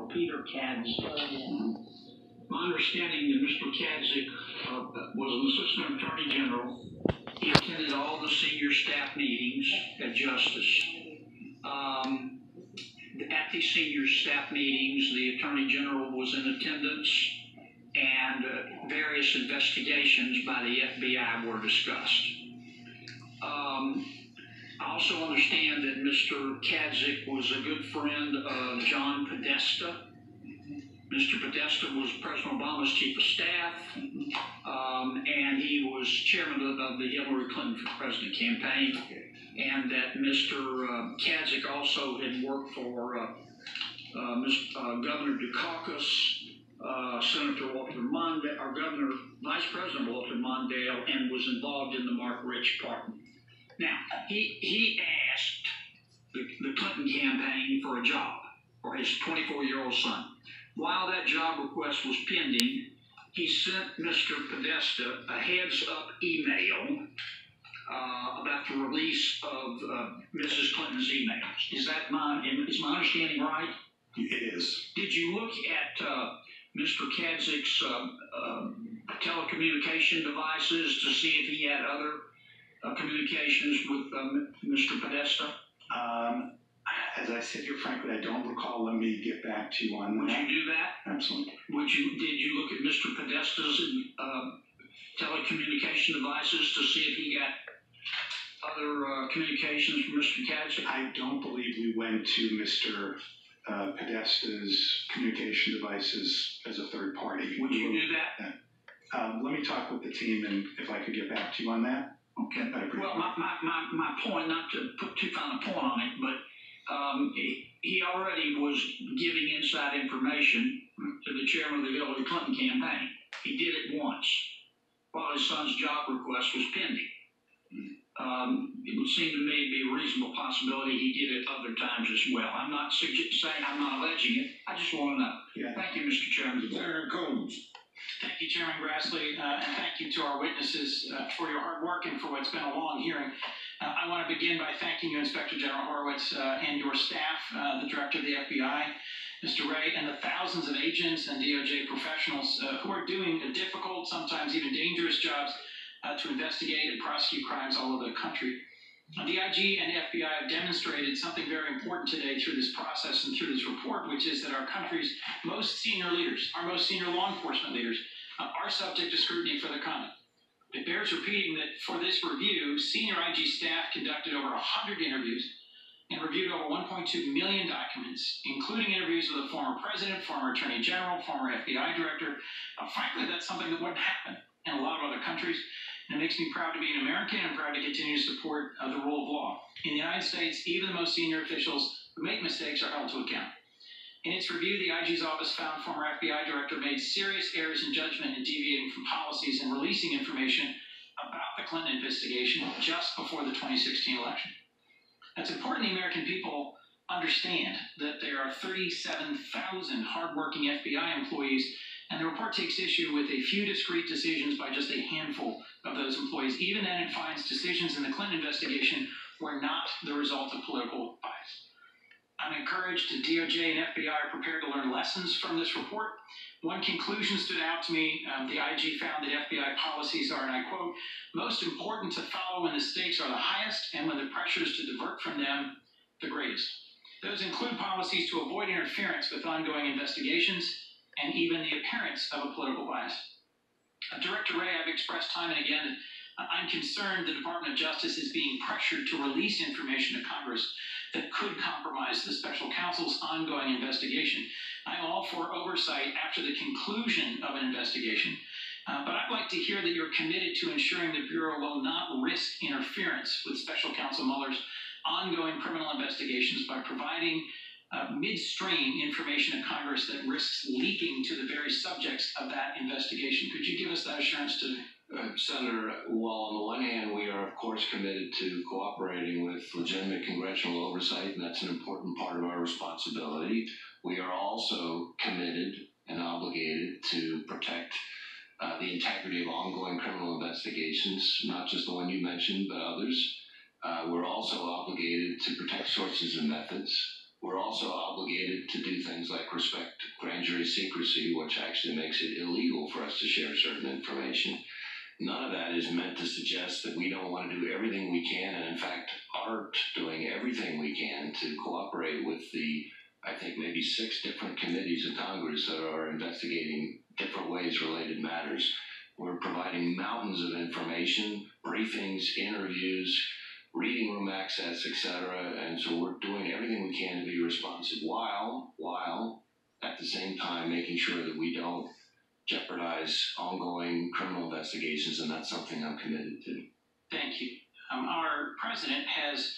General Peter Kadzik. My understanding that Mr. Kadzik was an Assistant Attorney General. He attended all the senior staff meetings at Justice. At these senior staff meetings, the Attorney General was in attendance, and various investigations by the FBI were discussed. I also understand that Mr. Kadzik was a good friend of John Podesta. Mr. Podesta was President Obama's chief of staff, and he was chairman of the Hillary Clinton for President campaign, and that Mr. Kadzik also had worked for Governor Dukakis, Senator Walter Mondale, our Governor, Vice President Walter Mondale, and was involved in the Mark Rich pardon. Now, he asked the Clinton campaign for a job for his 24-year-old son. While that job request was pending, he sent Mr. Podesta a heads-up email about the release of Mrs. Clinton's emails. Is my understanding right? It is. Did you look at Mr. Kadzik's telecommunication devices to see if he had other communications with Mr. Podesta? As I sit here, frankly, I don't recall. Let me get back to you on that. Would you do that? Absolutely. Did you look at Mr. Podesta's telecommunication devices to see if he got other communications from Mr. Kadzik? I don't believe we went to Mr. Podesta's communication devices as a third party. Would you do that? Let me talk with the team, and if I could get back to you on that. Okay. Well, my point, not to put too fine a point on it, but he already was giving inside information to the chairman of the Hillary Clinton campaign. He did it once while his son's job request was pending. It would seem to me to be a reasonable possibility he did it other times as well. I'm not saying, I'm not alleging it. I just want to know. Yeah. Thank you, Mr. Chairman. Senator Combs. Thank you, Chairman Grassley, and thank you to our witnesses for your hard work and for what's been a long hearing. I want to begin by thanking you, Inspector General Horowitz, and your staff, the Director of the FBI, Mr. Wray, and the thousands of agents and DOJ professionals who are doing a difficult, sometimes even dangerous jobs to investigate and prosecute crimes all over the country. The IG and FBI have demonstrated something very important today through this process and through this report, which is that our country's most senior leaders, our most senior law enforcement leaders, are subject to scrutiny for their conduct. It bears repeating that for this review, senior IG staff conducted over 100 interviews and reviewed over 1.2 million documents, including interviews with a former president, former attorney general, former FBI director. Frankly, that's something that wouldn't happen in a lot of other countries. And it makes me proud to be an American and proud to continue to support the rule of law. In the United States, even the most senior officials who make mistakes are held to account. In its review, the IG's office found former FBI director made serious errors in judgment in deviating from policies and releasing information about the Clinton investigation just before the 2016 election. It's important the American people understand that there are 37,000 hardworking FBI employees, and the report takes issue with a few discrete decisions by just a handful of those employees. Even then, it finds decisions in the Clinton investigation were not the result of political bias. I'm encouraged that DOJ and FBI are prepared to learn lessons from this report. One conclusion stood out to me. The IG found that FBI policies are, and I quote, most important to follow when the stakes are the highest and when the pressures to divert from them the greatest. Those include policies to avoid interference with ongoing investigations and even the appearance of a political bias. Director Wray, I've expressed time and again that I'm concerned the Department of Justice is being pressured to release information to Congress that could compromise the special counsel's ongoing investigation. I'm all for oversight after the conclusion of an investigation, but I'd like to hear that you're committed to ensuring the Bureau will not risk interference with special counsel Mueller's ongoing criminal investigations by providing midstream information to Congress that risks leaking to the very subjects of that investigation. Could you give us that assurance today? Senator, well, on the one hand, we are, of course, committed to cooperating with legitimate congressional oversight, and that's an important part of our responsibility. We are also committed and obligated to protect the integrity of ongoing criminal investigations, not just the one you mentioned, but others. We're also obligated to protect sources and methods. We're also obligated to do things like respect grand jury secrecy, which actually makes it illegal for us to share certain information. None of that is meant to suggest that we don't want to do everything we can, and in fact aren't doing everything we can to cooperate with the, I think, maybe 6 different committees in Congress that are investigating different ways related matters. We're providing mountains of information, briefings, interviews, reading room access, etc. And so we're doing everything we can to be responsive while at the same time making sure that we don't jeopardize ongoing criminal investigations, and that's something I'm committed to. Thank you. Our president has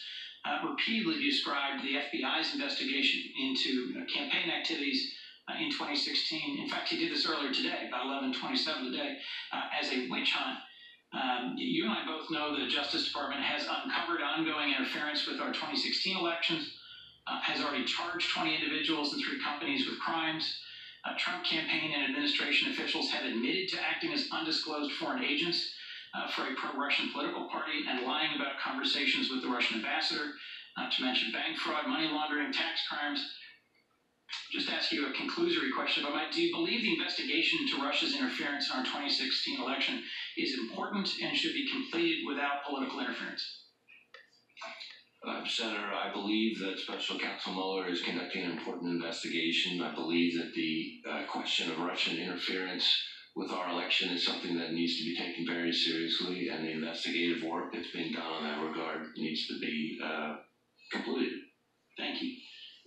repeatedly described the FBI's investigation into campaign activities in 2016. In fact, he did this earlier today, about 11:27 today, as a witch hunt. You and I both know that the Justice Department has uncovered ongoing interference with our 2016 elections, has already charged 20 individuals and 3 companies with crimes. Trump campaign and administration officials have admitted to acting as undisclosed foreign agents for a pro-Russian political party and lying about conversations with the Russian ambassador, not to mention bank fraud, money laundering, tax crimes. Just ask you a conclusory question, if I might. Do you believe the investigation into Russia's interference in our 2016 election is important and should be completed without political interference? Senator, I believe that Special Counsel Mueller is conducting an important investigation. I believe that the question of Russian interference with our election is something that needs to be taken very seriously, and the investigative work that's being done in that regard needs to be concluded. Thank you.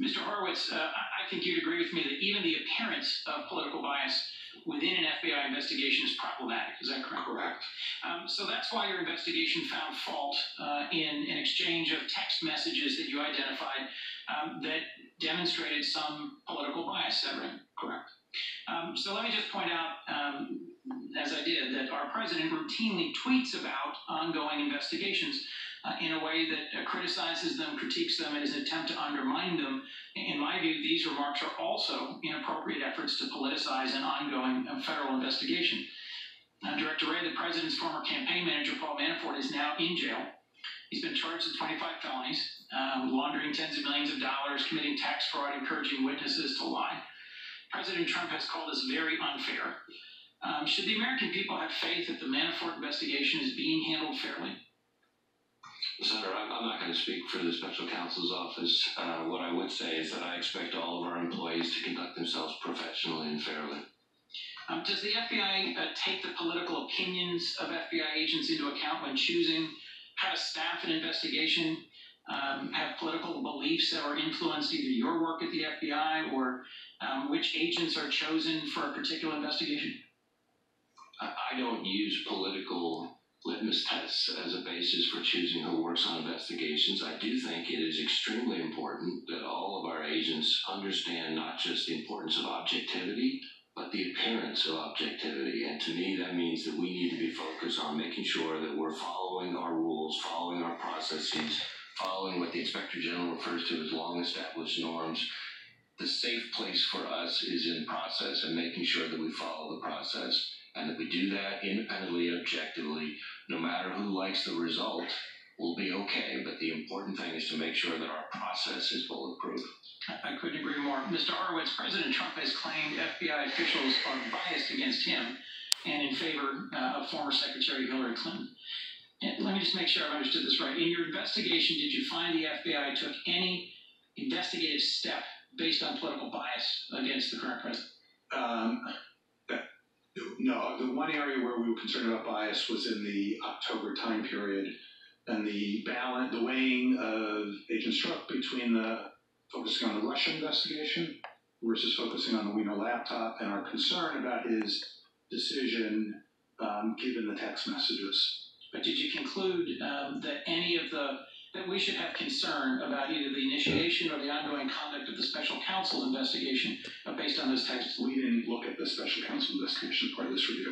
Mr. Horowitz, I think you'd agree with me that even the appearance of political bias within an FBI investigation is problematic. Is that correct? Correct. So that's why your investigation found fault in an exchange of text messages that you identified that demonstrated some political bias. Is that right? Correct. So let me just point out, as I did, that our president routinely tweets about ongoing investigations in a way that criticizes them, critiques them, and is an attempt to undermine them. In my view, these remarks are also inappropriate efforts to politicize an ongoing federal investigation. Director Wray, the president's former campaign manager, Paul Manafort, is now in jail. He's been charged with 25 felonies, laundering tens of millions of dollars, committing tax fraud, encouraging witnesses to lie. President Trump has called this very unfair. Should the American people have faith that the Manafort investigation is being handled fairly? Senator, I'm not going to speak for the Special Counsel's office. What I would say is that I expect all of our employees to conduct themselves professionally and fairly. Does the FBI take the political opinions of FBI agents into account when choosing how to staff an investigation? Have political beliefs that are influenced either your work at the FBI or which agents are chosen for a particular investigation? I don't use political litmus tests as a basis for choosing who works on investigations. I do think it is extremely important that all of our agents understand not just the importance of objectivity, but the appearance of objectivity. And to me, that means that we need to be focused on making sure that we're following our rules, following our processes, following what the Inspector General refers to as long-established norms. The safe place for us is in process and making sure that we follow the process, and that we do that independently and objectively. No matter who likes the result, we'll be okay. But the important thing is to make sure that our process is bulletproof. I couldn't agree more. Mr. Horowitz, President Trump has claimed FBI officials are biased against him and in favor of former Secretary Hillary Clinton. And let me just make sure I've understood this right. In your investigation, did you find the FBI took any investigative step based on political bias against the current president? No, the one area where we were concerned about bias was in the October time period, and the weighing of Agent Strzok between focusing on the Russia investigation versus focusing on the Wiener laptop, and our concern about his decision given the text messages. But did you conclude that we should have concern about either the initiation or the ongoing conduct of the Special Counsel's investigation based on those texts? We didn't look at the Special Counsel investigation part of this review.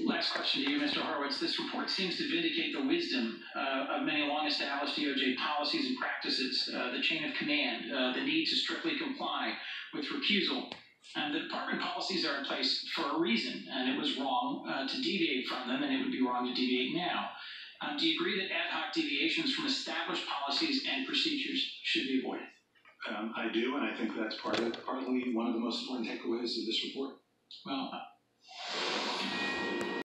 Last question to you, Mr. Horowitz. This report seems to vindicate the wisdom of many long-established DOJ policies and practices, the chain of command, the need to strictly comply with recusal. The department policies are in place for a reason, and it was wrong to deviate from them, and it would be wrong to deviate now. Do you agree that ad hoc deviations from established policies and procedures should be avoided? I do, and I think that's partly one of the most most important takeaways of this report? Well,